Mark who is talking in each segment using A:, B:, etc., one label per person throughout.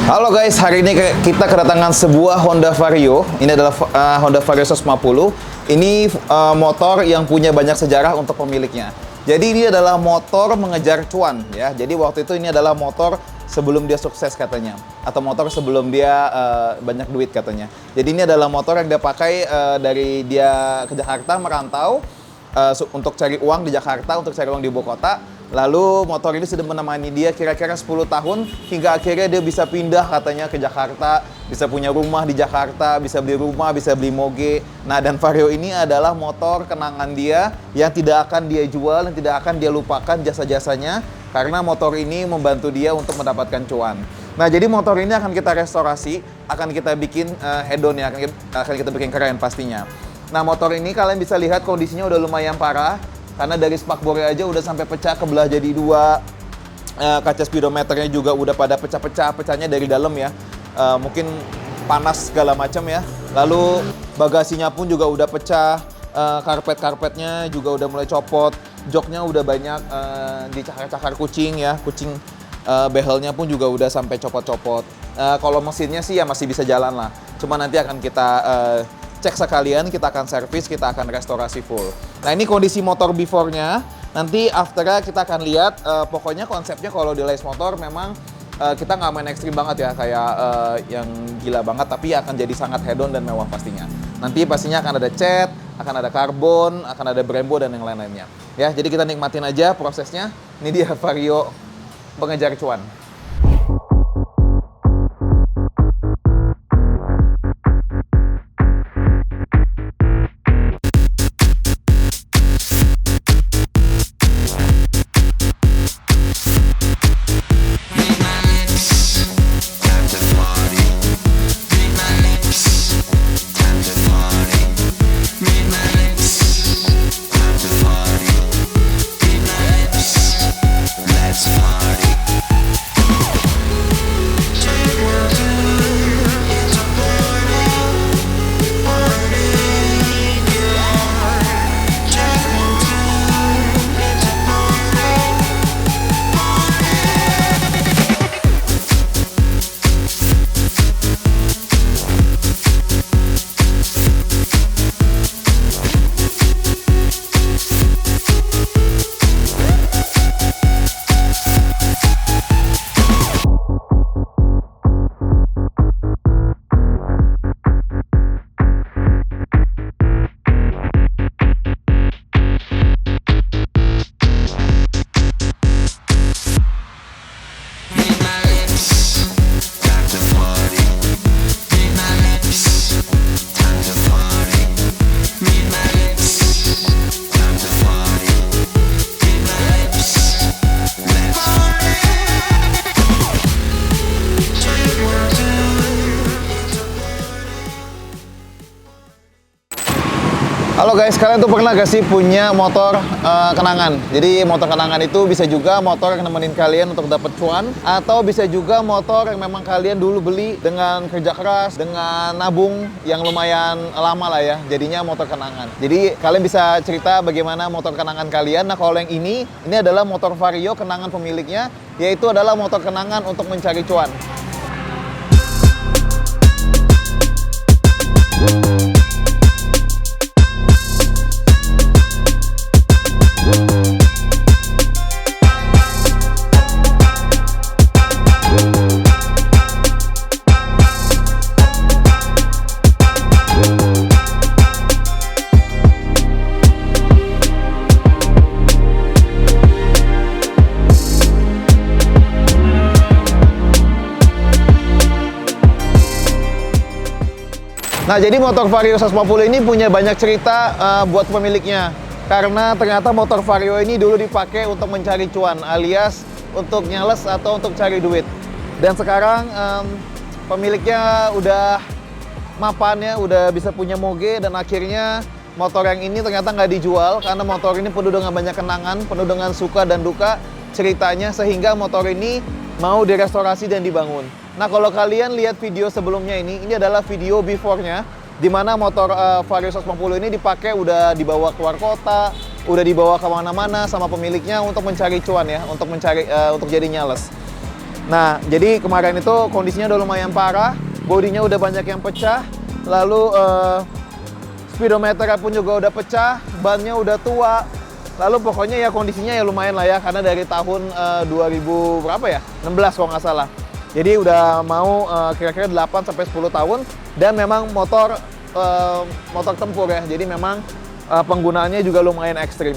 A: Halo guys, hari ini kita kedatangan sebuah Honda Vario. Ini adalah Honda Vario 150. Ini motor yang punya banyak sejarah untuk pemiliknya. Jadi ini adalah motor mengejar cuan ya. Jadi waktu itu ini adalah motor sebelum dia sukses katanya, atau motor sebelum dia banyak duit katanya. Jadi ini adalah motor yang dia pakai dari dia ke Jakarta merantau untuk cari uang di Jakarta, untuk cari uang di ibu kota. Lalu motor ini sudah menemani dia kira-kira 10 tahun hingga akhirnya dia bisa pindah katanya ke Jakarta, bisa punya rumah di Jakarta, bisa beli rumah, bisa beli moge. Nah, dan Vario ini adalah motor kenangan dia yang tidak akan dia jual, yang tidak akan dia lupakan jasa-jasanya karena motor ini membantu dia untuk mendapatkan cuan. Nah, jadi motor ini akan kita restorasi, akan kita bikin head-on ya, akan kita bikin keren pastinya. Nah, motor ini kalian bisa lihat kondisinya udah lumayan parah. Karena dari spakbornya aja udah sampai pecah kebelah jadi dua, kaca speedometernya juga udah pada pecah-pecah, pecahnya dari dalam ya, mungkin panas segala macam ya. Lalu bagasinya pun juga udah pecah, karpet-karpetnya juga udah mulai copot, joknya udah banyak dicakar-cakar kucing ya, kucing behelnya pun juga udah sampai copot-copot. Kalau mesinnya sih ya masih bisa jalan lah, cuma nanti akan kita cek sekalian, kita akan servis, kita akan restorasi full. Nah, ini kondisi motor before-nya. Nanti after-nya kita akan lihat, pokoknya konsepnya kalau di Lace Motor memang kita nggak main ekstrim banget ya, kayak yang gila banget, tapi akan jadi sangat hedon dan mewah pastinya. Nanti pastinya akan ada cat, akan ada karbon, akan ada Brembo dan yang lain-lainnya. Ya, jadi kita nikmatin aja prosesnya. Ini dia Vario pengejar cuan. Halo guys, kalian tuh pernah gak sih punya motor kenangan? Jadi motor kenangan itu bisa juga motor yang nemenin kalian untuk dapat cuan, atau bisa juga motor yang memang kalian dulu beli dengan kerja keras, dengan nabung yang lumayan lama lah ya. Jadinya motor kenangan. Jadi kalian bisa cerita bagaimana motor kenangan kalian. Nah, kalau yang ini adalah motor Vario kenangan pemiliknya, yaitu adalah motor kenangan untuk mencari cuan. Nah, jadi motor Vario 150 ini punya banyak cerita buat pemiliknya. Karena ternyata motor Vario ini dulu dipakai untuk mencari cuan, alias untuk nyales atau untuk cari duit. Dan sekarang pemiliknya udah mapan ya, udah bisa punya moge, dan akhirnya motor yang ini ternyata nggak dijual karena motor ini penuh dengan banyak kenangan, penuh dengan suka dan duka ceritanya, sehingga motor ini mau direstorasi dan dibangun. Nah, kalau kalian lihat video sebelumnya ini adalah video before-nya, di mana motor Vario 150 ini dipakai udah dibawa keluar kota, udah dibawa kemana-mana sama pemiliknya untuk mencari cuan ya, untuk mencari untuk jadi nyales. Nah, jadi kemarin itu kondisinya udah lumayan parah, bodinya udah banyak yang pecah, lalu speedometernya pun juga udah pecah, bannya udah tua, lalu pokoknya ya kondisinya ya lumayan lah ya, karena dari tahun 2000 berapa ya? 16 kalau nggak salah. Jadi udah mau kira-kira 8 sampai 10 tahun, dan memang motor tempur ya, jadi memang penggunaannya juga lumayan ekstrim.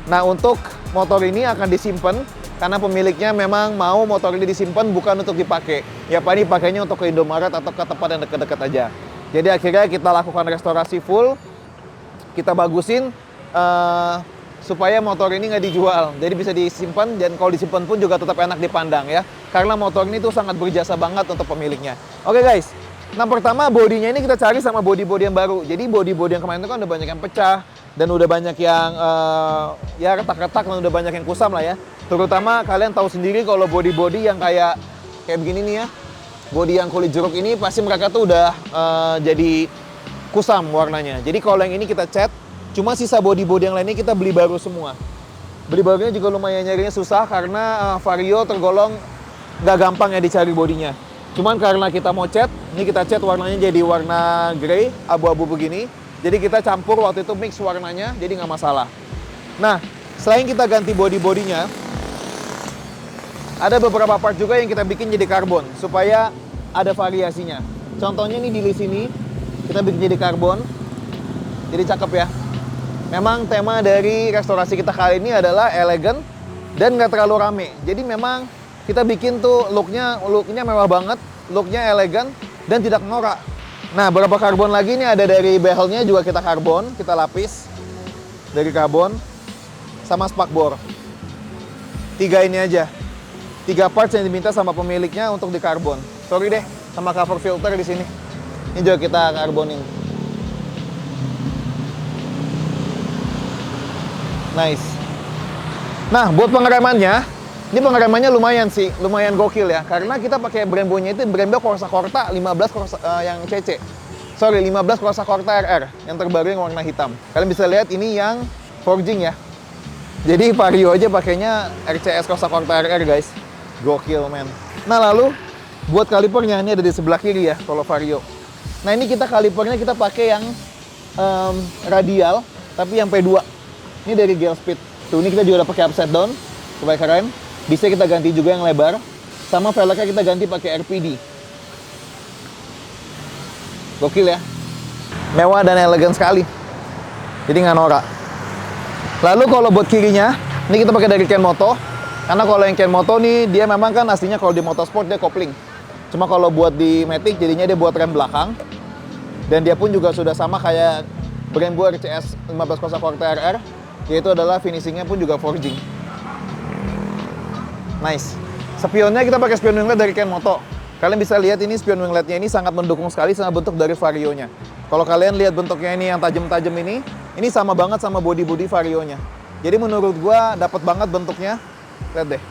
A: Nah, untuk motor ini akan disimpan karena pemiliknya memang mau motor ini disimpan bukan untuk dipakai. Ya Pak, ini pakainya untuk ke Indomaret atau ke tempat yang dekat-dekat aja. Jadi akhirnya kita lakukan restorasi full, kita bagusin supaya motor ini nggak dijual. Jadi bisa disimpan, dan kalau disimpan pun juga tetap enak dipandang ya. Karena motor ini tuh sangat berjasa banget untuk pemiliknya. Oke guys, nah pertama bodinya ini kita cari sama bodi-bodi yang baru. Jadi bodi-bodi yang kemarin itu kan udah banyak yang pecah, dan udah banyak yang ya retak-retak, dan udah banyak yang kusam lah ya. Terutama kalian tahu sendiri kalau bodi-bodi yang kayak begini nih ya, bodi yang kulit jeruk ini pasti mereka tuh udah jadi kusam warnanya. Jadi kalau yang ini kita cat, cuma sisa bodi-bodi yang lainnya kita beli baru semua. Beli barunya juga lumayan nyarinya susah karena Vario tergolong nggak gampang ya dicari bodinya. Cuman karena kita mau cat, ini kita cat warnanya jadi warna grey, abu-abu begini. Jadi kita campur waktu itu mix warnanya, jadi nggak masalah. Nah, selain kita ganti bodi-bodinya, ada beberapa part juga yang kita bikin jadi karbon supaya ada variasinya. Contohnya ini di sini kita bikin jadi karbon, jadi cakep ya. Memang tema dari restorasi kita kali ini adalah elegan dan nggak terlalu rame. Jadi memang kita bikin tuh looknya mewah banget, looknya elegan dan tidak norak. Nah, beberapa karbon lagi ini ada dari behelnya juga kita karbon, kita lapis dari karbon sama spakbor. 3 ini aja. 3 parts yang diminta sama pemiliknya untuk di karbon. Sorry deh, sama cover filter di sini. Ini juga kita karbonin. Nice. Nah, buat pengeremannya, ini pengeremannya lumayan sih, lumayan gokil ya. Karena kita pakai Brembo-nya itu Brembo Corsa Corta 15 Corsa, yang CC. Sorry, 15 Corsa Corta RR yang terbaru yang warna hitam. Kalian bisa lihat ini yang forging ya. Jadi Vario aja pakainya RCS Corsa Corta RR guys. Gokil men. Nah, lalu buat kalipernya ini ada di sebelah kiri ya kalau Vario. Nah, ini kita kalipernya kita pakai yang radial tapi yang P2. Ini dari Gel Speed. Tuh, ini kita juga udah pakai upside down supaya keren. Bisa kita ganti juga yang lebar. Sama velgnya kita ganti pakai RPD. Gokil ya. Mewah dan elegan sekali. Jadi nggak norak. Lalu kalau buat kirinya, ini kita pakai dari Kenmoto. Karena kalau yang Kenmoto nih, dia memang kan aslinya kalau di motorsport dia kopling. Cuma kalau buat di Matic jadinya dia buat rem belakang. Dan dia pun juga sudah sama kayak Brembo RCS 15 Corsa Corta RR, yaitu adalah finishingnya pun juga forging. Nice. Spionnya kita pakai spion winglet dari Kenmoto. Kalian bisa lihat ini spion wingletnya ini sangat mendukung sekali sama bentuk dari Varionya. Kalau kalian lihat bentuknya ini yang tajam-tajam ini sama banget sama body-body Varionya. Jadi menurut gua dapat banget bentuknya. Lihat deh.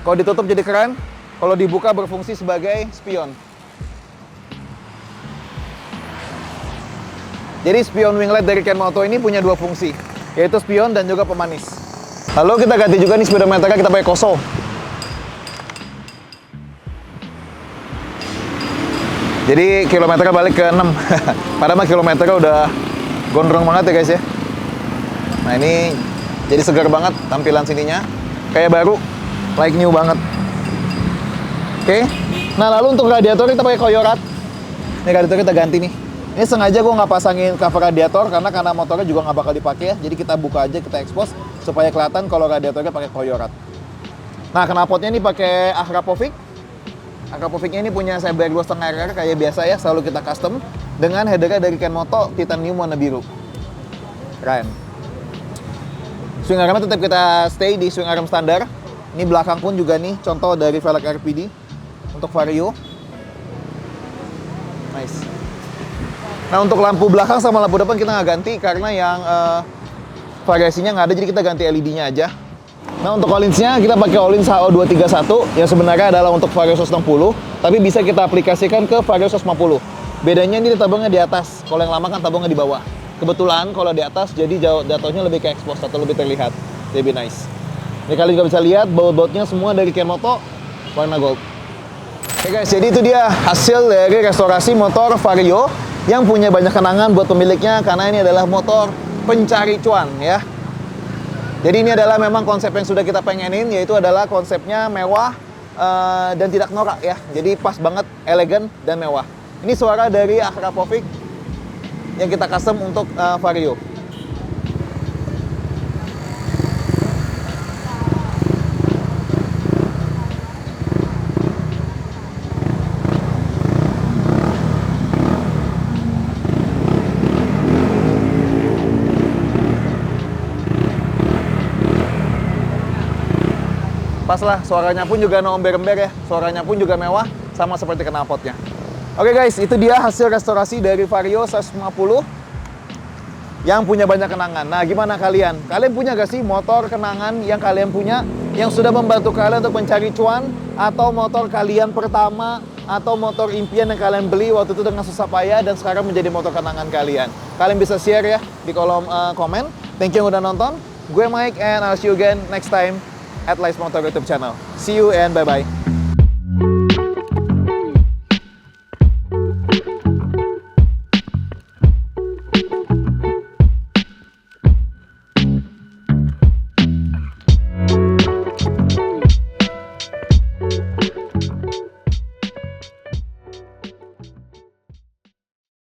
A: Kalau ditutup jadi keren, kalau dibuka berfungsi sebagai spion. Jadi spion winglet dari Kenmoto ini punya 2 fungsi, yaitu spion dan juga pemanis. Lalu kita ganti juga nih speedometernya, kita pakai Koso. Jadi kilometernya balik ke 6. Padahal mah kilometernya udah gondrong banget ya guys ya. Nah, ini jadi segar banget tampilan sininya. Kayak baru, like new banget. Oke. Nah, lalu untuk radiator kita pakai Koyorat. Ini radiator kita ganti nih. Ini sengaja gue nggak pasangin cover radiator karena motornya juga nggak bakal dipakai ya. Jadi kita buka aja, kita expose supaya kelihatan kalau radiatornya pakai Koyorat. Nah, knalpotnya ini pakai Akrapovic. Akrapovicnya ini punya CBR 2.5 RR kayak biasa ya, selalu kita custom dengan headernya dari Kenmoto titanium warna biru. Keren. Swing armnya tetap kita stay di swing arm standar. Ini belakang pun juga nih contoh dari velg RPD untuk Vario. Nice. Nah, untuk lampu belakang sama lampu depan kita nggak ganti karena yang variasinya nggak ada, jadi kita ganti LED-nya aja. Nah, untuk Ohlins-nya kita pakai Ohlins HO231 yang sebenarnya adalah untuk Vario 160, tapi bisa kita aplikasikan ke Vario 150. Bedanya ini tabungnya di atas, kalau yang lama kan tabungnya di bawah. Kebetulan kalau di atas jadi jatuhnya lebih ke expose atau lebih terlihat, lebih nice. Ini kalian juga bisa lihat baut-bautnya semua dari Kenmoto, warna gold. Oke guys, jadi itu dia hasil dari restorasi motor Vario yang punya banyak kenangan buat pemiliknya, karena ini adalah motor pencari cuan ya. Jadi ini adalah memang konsep yang sudah kita pengenin, yaitu adalah konsepnya mewah dan tidak norak ya. Jadi pas banget, elegan dan mewah. Ini suara dari Akrapovic yang kita custom untuk Vario. Pas lah, suaranya pun juga no ember-ember ya. Suaranya pun juga mewah, sama seperti knalpotnya. Oke guys, itu dia hasil restorasi dari Vario 150 yang punya banyak kenangan. Nah, gimana kalian? Kalian punya gak sih motor kenangan yang kalian punya, yang sudah membantu kalian untuk mencari cuan, atau motor kalian pertama, atau motor impian yang kalian beli waktu itu dengan susah payah dan sekarang menjadi motor kenangan kalian? Kalian bisa share ya di kolom komen. Thank you yang udah nonton. Gue Mike and I'll see you again next time at Lies Motor YouTube channel. See you and bye-bye.